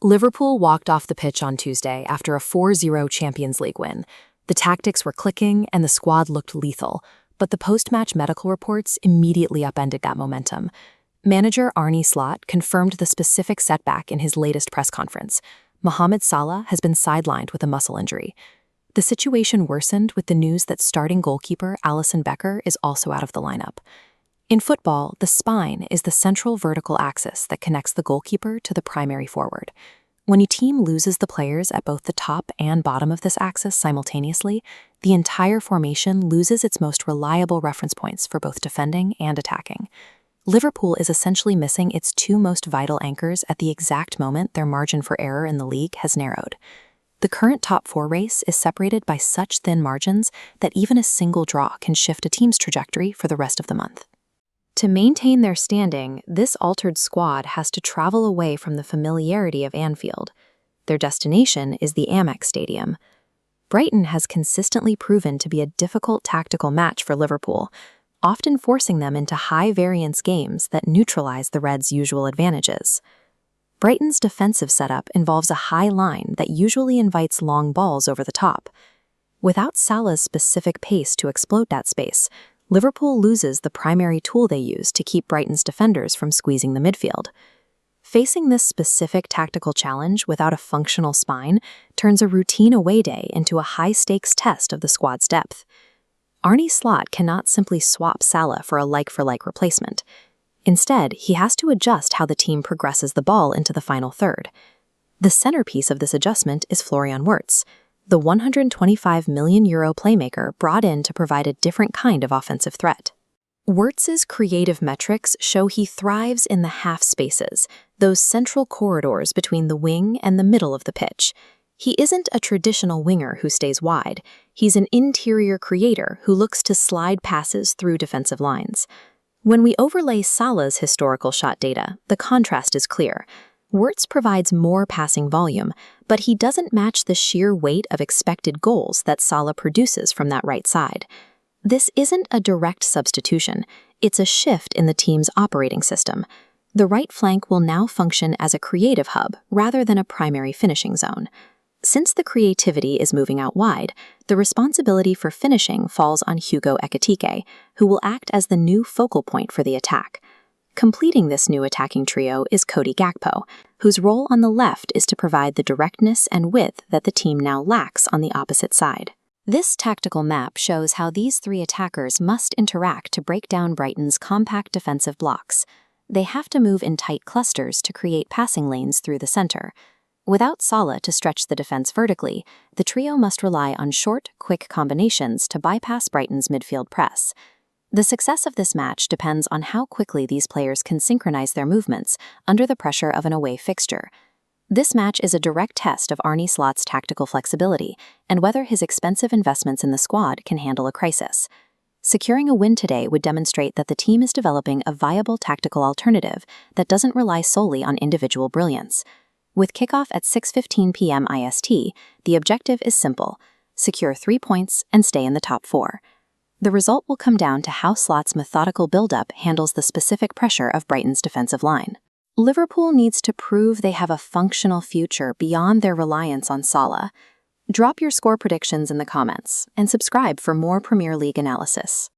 Liverpool walked off the pitch on Tuesday after a 4-0 Champions League win. The tactics were clicking and the squad looked lethal, but the post-match medical reports immediately upended that momentum. Manager Arne Slot confirmed the specific setback in his latest press conference. Mohamed Salah has been sidelined with a muscle injury. The situation worsened with the news that starting goalkeeper Alisson Becker is also out of the lineup. In football, the spine is the central vertical axis that connects the goalkeeper to the primary forward. When a team loses the players at both the top and bottom of this axis simultaneously, the entire formation loses its most reliable reference points for both defending and attacking. Liverpool is essentially missing its two most vital anchors at the exact moment their margin for error in the league has narrowed. The current top four race is separated by such thin margins that even a single draw can shift a team's trajectory for the rest of the month. To maintain their standing, this altered squad has to travel away from the familiarity of Anfield. Their destination is the Amex Stadium. Brighton has consistently proven to be a difficult tactical match for Liverpool, often forcing them into high-variance games that neutralize the Reds' usual advantages. Brighton's defensive setup involves a high line that usually invites long balls over the top. Without Salah's specific pace to exploit that space, Liverpool loses the primary tool they use to keep Brighton's defenders from squeezing the midfield. Facing this specific tactical challenge without a functional spine turns a routine away day into a high-stakes test of the squad's depth. Arne Slot cannot simply swap Salah for a like-for-like replacement. Instead, he has to adjust how the team progresses the ball into the final third. The centerpiece of this adjustment is Florian Wirtz, the €125 million playmaker brought in to provide a different kind of offensive threat. Wirtz's creative metrics show he thrives in the half spaces, those central corridors between the wing and the middle of the pitch. He isn't a traditional winger who stays wide. He's an interior creator who looks to slide passes through defensive lines. When we overlay Salah's historical shot data, the contrast is clear. Wirtz provides more passing volume, but he doesn't match the sheer weight of expected goals that Salah produces from that right side. This isn't a direct substitution, it's a shift in the team's operating system. The right flank will now function as a creative hub rather than a primary finishing zone. Since the creativity is moving out wide, the responsibility for finishing falls on Hugo Ekitike, who will act as the new focal point for the attack. Completing this new attacking trio is Cody Gakpo, whose role on the left is to provide the directness and width that the team now lacks on the opposite side. This tactical map shows how these three attackers must interact to break down Brighton's compact defensive blocks. They have to move in tight clusters to create passing lanes through the center. Without Salah to stretch the defense vertically, the trio must rely on short, quick combinations to bypass Brighton's midfield press. The success of this match depends on how quickly these players can synchronize their movements under the pressure of an away fixture. This match is a direct test of Arne Slot's tactical flexibility and whether his expensive investments in the squad can handle a crisis. Securing a win today would demonstrate that the team is developing a viable tactical alternative that doesn't rely solely on individual brilliance. With kickoff at 6:15 p.m. IST, the objective is simple: secure 3 points and stay in the top 4. The result will come down to how Slot's methodical build-up handles the specific pressure of Brighton's defensive line. Liverpool needs to prove they have a functional future beyond their reliance on Salah. Drop your score predictions in the comments and subscribe for more Premier League analysis.